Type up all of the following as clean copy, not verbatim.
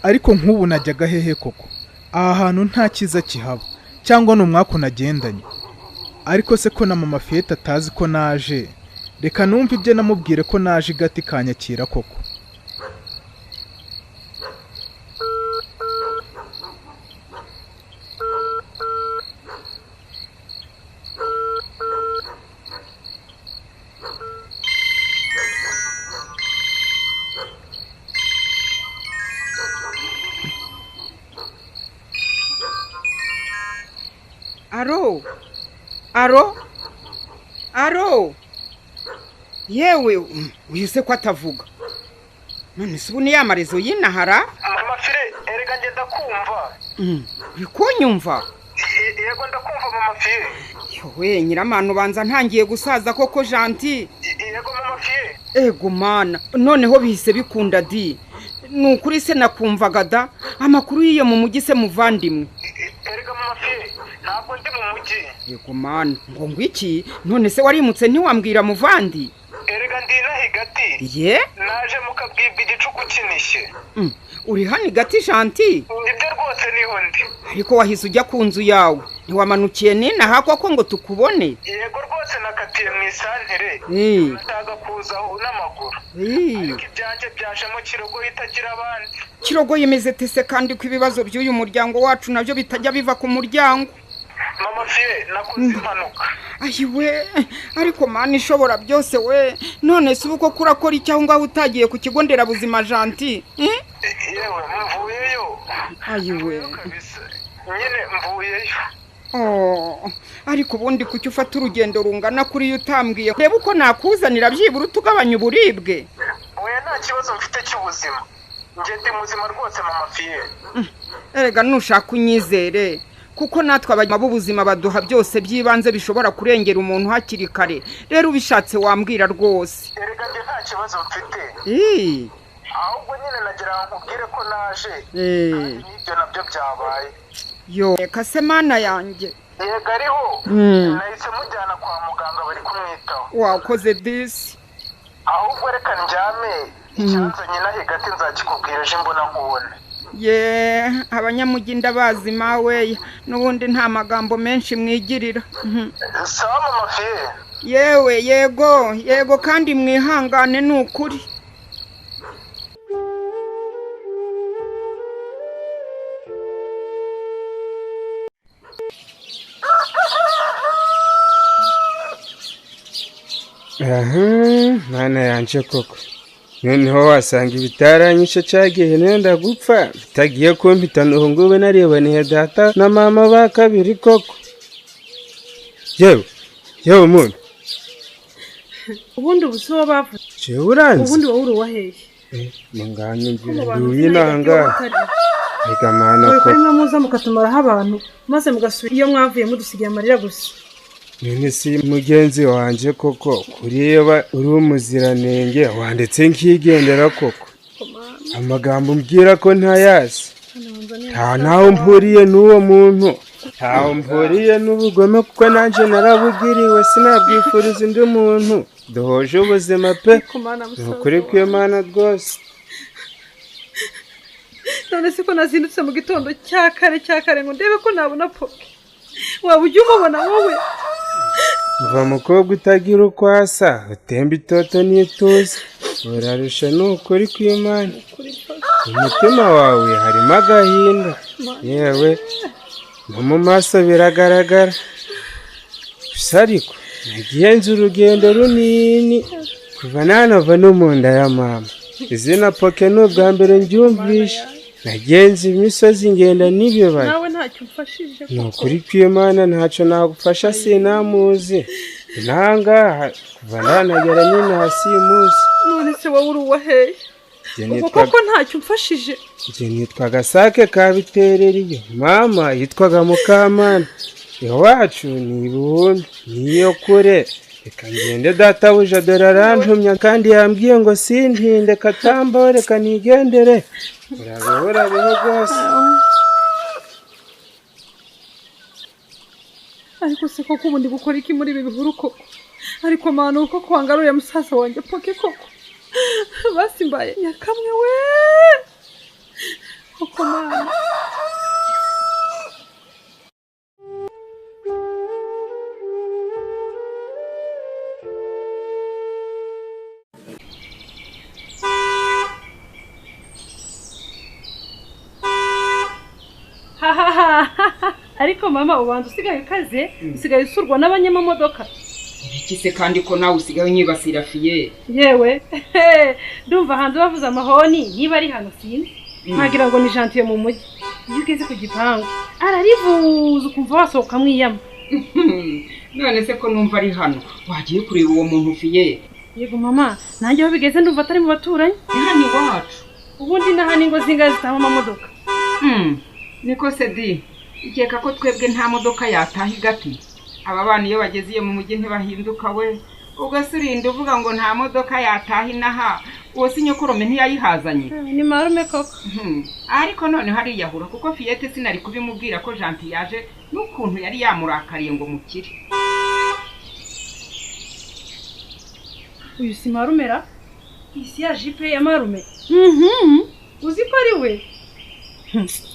ariko nk'ubu najyaga hehe koko? Aha hantu nta cyiza kihaba, cyangwa ni umwaka unagendanye. Ariko se ko na mama Fiyete atazi ko naje, reka numva ibyo namubwire ko naje igati kanyakira koko. Aro yewe uyise ko atavuga none se ubuni yamarezo yinahara mama Fire erega ngenda kumva bikunyumva yego ndakumva mama Fire yowe nyiramana ubanza ntangiye gusaza koko Gentil yego mama Fire ego mana noneho bihise bikunda di nukuri se nakumvaga da amakuru yiye mu mujyi se muvandimwe erega mama Fire ntabwo ndi mu mujyi yego mana ngo ngwiki none se warimutse ntiwambwira muvandi erega ndi nahi gati ye naje mukabwibwa igicuku kinishe uri hano gati Gentil nibyo rwose niho ndi ariko wahise ujya ku nzu yawe ntiwamanukiye ninaha koko ngo tukubone yego rwose nakatiye mu isantere nataga kuza n'amaguru ariko ibyanjye byajemo kirogo itagira abandi kirogo yemeze tese kandi ko ibibazo by'uyu muryango wacu nabyo bitajya biva ku muryango mama Fire nakoze impanuka ayiwe ariko mana ishobora byose we none se uko kurakora icyaho ngaho utagiye ku kigo nderabuzima Gentil yewe mvuyeyo ayiwe nyine mvuyeyo ariko ubundi kuki ufata urugendo rungana kuri yo utambwiye reba uko nakuzanira byibura tugabanya uburibwe oya nta kibazo mfite cy'ubuzima njye ndi muzima rwose mama Fire erega nushaka unyizere kuko natwe abanyama b'ubuzima baduha byose by'ibanze bishobora kurengera umuntu hakiri kare rero ubishatse wambwira rwose erega njye nta kibazo mfite ahubwo nyine nagira ngo nkubwire ko naje n'ibyo nabyo byabaye yo reka se mana yanjye yego ariho nahise mujyana kwa muganga bari kumwitaho wakoze disi ahubwo reka njyame icyanzanye nahi gati nzakikubwira ejo imbona nkubone ye abanyamujyi ndabazi mawe n'ubundi nta magambo menshi mwigirira sawa mama Fire yewe yego kandi mwihangane n'ukuri mwana yanje koko noneho wasanga ibitaranyishe cyagiye nenda gupfa bitagiye kumpitana ubu ngubu narebaniye data na mama ba kabiri koko yewe muntu ubundi ubuso bavuze jewe uranze ubundi wowe uri waheye munganye ngiye nanga rega mana ko ari muza mukatumaraho abantu maze mugasubira iyo mwavuye mudusigiye amarira gusa none si mugenzi wanje koko kureba uri umuziranenge wanditse nkigendera koko amagambo mbwira ko ntayazi ntaho mpuriye n'uwo muntu ntaho mpuriye n'ubugome kuko nanjye narabugiriwe sinabwifuriza undi muntu duhoje ubuzima pe nukuri kw'iyo mana rwose none se ko nazindutse mu gitondo cya kare ngo ndebe ko nabona poke waba ujya umubona wowe uva mukobwa utagira uko asa utemba itoto n'ituze urarusha n'ukuri kw'Imana umutima wawe harimo agahinda yewe no mu maso biragaragara gusa ariko nagenze urugendo runini kuva nanava no mu nda ya mama izina poke ni ubwa mbere mbyumvishe nagenze imisozi ngenda n'ibibaya nawe ntacyo umfashije ni ukuri kw'Imana ntacyo nagufasha sinamuzi nangaha kuva nanagera nyine hasi umunsi none se wowe uri uwaheye ubwo koko ntacyo umfashije njye nitwa Gasake ka Bitereriyo mama yitwaga Mukamana iwacu ni Burundi niyo kure reka ngende databuja dore arantumya kandi yambwiye ngo sintinde katambo reka nigendere urabeho rwose ariko se koko ubundi gukora iki muri ibi bihuru koko ariko mana uko kwangaruye musaza wanjye poke koko basimbaye nyakamwe we koko mama. Ariko mama ubanza usigaye ukaze usigaye usurwa n'abanyamamodoka. Ikise kandi ko nawe usigaye unyibasira fiye. Yewe ndumva hanze bavuza amahoni niba ari hano sinzi nkagira ngo ni Gentil mu mujyi. Iyo ugeze ku gipangu ararivuza ukumva wasohoka mwiyama. None se ko numva ari hano wagiye kureba uwo muntu fiye. Yego mama nanjye aho bigeze ndumva atari mu baturanyi. Hano iwacu Ubundi nahani ngo zingahe zitaba amamodoka. Niko se di ikeka ko twebwe nta modoka yataha igati. Aba bana iyo bageze mu mujyi ntibahinduka we. Ugasurinda uvuga ngo nta modoka yataha inaha. Uwo sinyokorome ntiyayihazanye. Ni marume koko. Ariko none hari yahura kuko Fiyete sinari kubimubwira ko Gentil yaje n'ukuntu yari yamurakariye ngo mukire. Uyu si marumera? Isi ya jipe ya marume. Uzi ko ari we?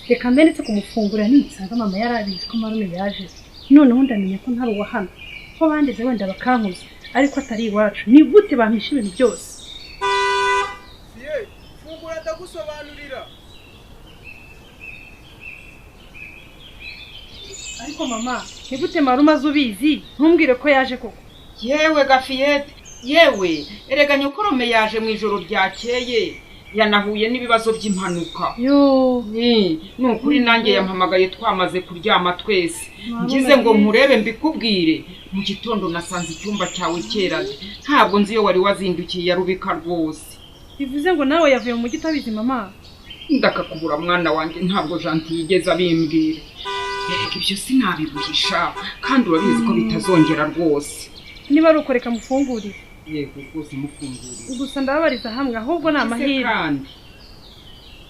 Reka mbenetse kumufungura nitsanga mama yarabizi ko marume yaje. Noneho ndamenye ko ntari uwa hano. Ko bandeze wenda bakankuza ariko atari iwacu. Ni gute bampisha ibintu byose? Fungura ndagusobanurira. Ariko mama, ni gute marume azubizi? Ntumbwire ko yaje koko. Yewe Gafiyete, yewe erega nyokorome yaje mu ijoro ryakeye. Yanahuye n'ibibazo by'impanuka. Yo, nukuri nanjye yampamagaye twamaze kuryama twese. Ngize ngo nkurebe mbikubwire. Mu gitondo nasanze icyumba cyawe cyeraje. Ntabwo nzi iyo wari wazindukiye yarubika rwose. bivuze ngo nawe yavuye mu mujyi utabizi mama. Ndakakubura mwana wanjye ntabwo Gentil yigeze abimbwira. Ibyo sinabibuhisha kandi urabizi ko bitazongera rwose. Niba ari ukoreka mufungurire. Yego rwose mufungurire. Gusa ndababariza hamwe ahubwo ni amahirwe.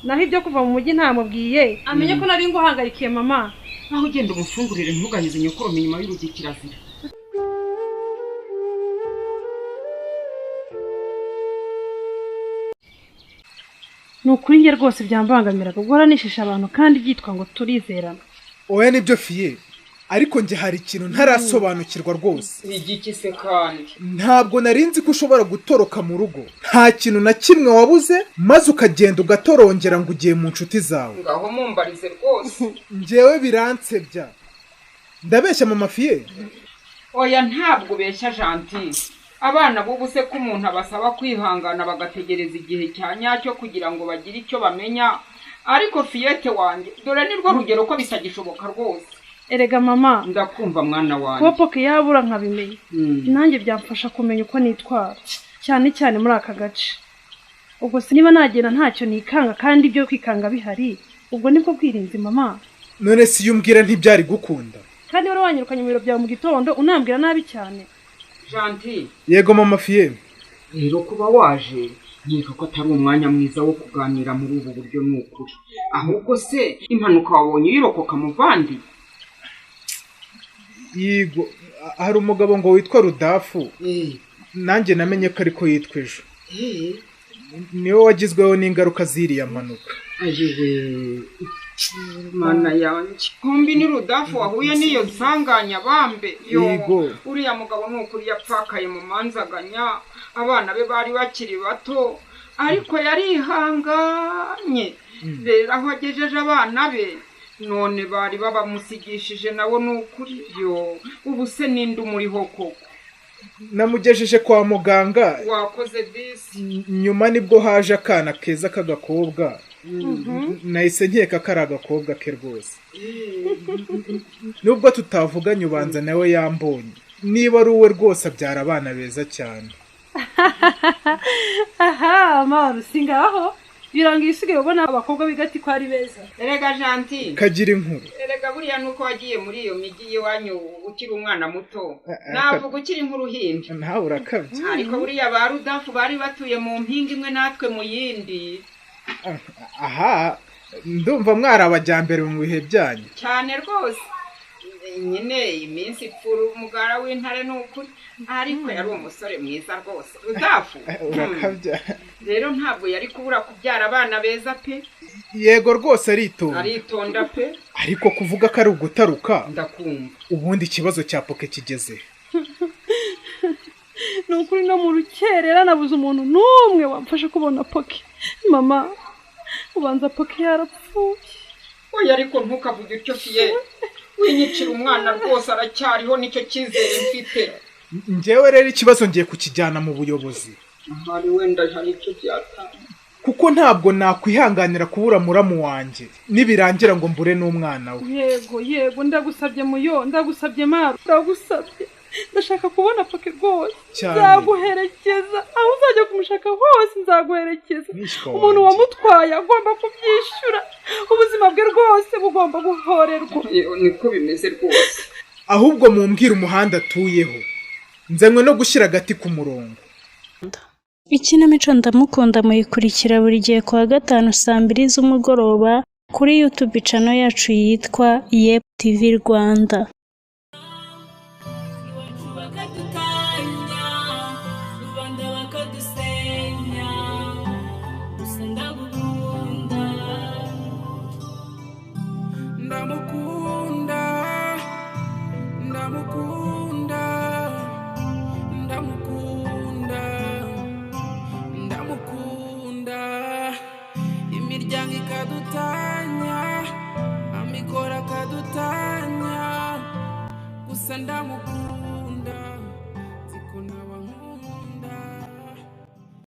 Naho ibyo kuva mu mujyi ntamubwiye amenye ko nari nguhangayikiye mama. Aho ugenda umufungurire ntugahize nyokorome inyuma y'urugi kirazira. Nukuri nge rwose byambangamira gukora nishisha abantu kandi byitwa ngo turizerana. Oya nibyo fiye. Ariko nge hari ikintu ntarasobanukirwa rwose. Igiki se kandi? Ntabwo narinzi ko ushobora gutoroka mu rugo. Nta kintu na kimwe wabuze maze ukagenda ugatorongera ngo ugiye mu nshuti zawe. Ngaho mumbarize rwose. Ngewe biransebya. Ndabeshya mama fiye. Oya ntabwo beshya Gentil. Abana bubu se ko umuntu abasaba kwihangana bagategereza igihe cya nyacyo kugira ngo bagire icyo bamenya. Ariko Fiyete wanjye dore nirwo rugero ko bisagishoboka rwose. Erega mama, ndakumva mwana wanjye. Popoke yabura nkabimenya. Nanjye byamfasha kumenya uko nitwara. Cyane cyane muri aka gace. Ubwo se niba nagenda ntacyo nikanga kandi ibyo kwikanga bihari, ubwo nibwo bwirinzi mama. None si yumbwira ntibyari gukunda. Kandi wari wanyirukanye mu biro byawe mu gitondo unambwira nabi cyane. Gentil. Yego mama fiye. Rero kuba waje niko ko atari umwanya mwiza wo kuganira muri ubu buryo n'ukuri. Ahubwo se impanuka wabonye yirokoka muvandi? Yego hari umugabo ngo witwa Rudafu. Nanjye namenye ko ariko yitwa ejo. Niwe wagizweho n'ingaruka ziriya mpanuka. Ajewe mana yanjye. Kumbi ni Rudafu wahuye n'iyo nsanganya bambe. Yego. Uriya mugabo n'ukuri yapfakaye mu manzaganya. Abana be bari bakiri bato ariko yarihanganye. Rero aho agejeje abana be none bari babamusigishije nabo n'ukuri yo ubu se ninde umuriho koko. Namugejeje kwa muganga. Wakoze bisi. Nyuma nibwo haje akana keza k'agakobwa. Nahise nkeka ko ari agakobwa ke rwose. Nubwo tutavuganye ubanza nawe yambonye. Niba ari uwe rwose abyara abana beza cyane. Aha mama singaho birangiye usigaye ubona abakobwa bigati ko ari beza. Erega Gentil. Kagira inkuru. Erega buriya nuko wagiye muri iyo migi yiwanyu ukiri umwana muto. Navuga ukiri nk'uruhinja. Ntawe urakabye. Ariko buriya ba Rudafu bari batuye mu mpinga imwe natwe mu yindi. Aha ndumva mwari abajyambere mu bihe byanyu. Cyane rwose. nyine iminsi ipfura umugara w'intare n'ukuri ariko yari umusore mwiza rwose Rudafu. Urakabya. Rero ntabwo yari kubura kubyara abana beza pe. Yego rwose aritonda. Aritonda pe. Ariko kuvuga ko ari ugutaruka. Ndakumva. Ubundi ikibazo cya poke kigeze. Nukuri no mu rukerera nabuze umuntu n'umwe wamfasha kubona poke. Mama ubanza poke yarapfuye. Oya ariko ntukavuge utyo fiye. Winyicira umwana rwose aracyariho nicyo cyizere mfite. Njyewe rero ikibazo ngiye kukijyana mu buyobozi. Hari wenda hari icyo byatanga. Kuko ntabwo nakwihanganira kubura muramu wanjye nibirangira ngo mbure n'umwana we. Yego ndagusabye muyo ndagusabye Maru ndagusabye. Ndashaka kubona poke rwose. Nzaguherekeza aho uzajya kumushaka hose nzaguherekeza. Umuntu wamutwaye agomba kubyishyura. Ubuzima bwe rwose bugomba guhorerwa. Niko bimeze rwose. Ahubwo mumbwira umuhanda atuyeho. Nzanywe no gushyira agati ku murongo. Ikinamico ndamukunda muyikurikira buri gihe kuwa gatanu saa 2 z'umugoroba kuri YouTube channel yacu yitwa Yep TV Rwanda. Imiryango ikadutanya, amikoro akadutanya, gusa ndamukunda.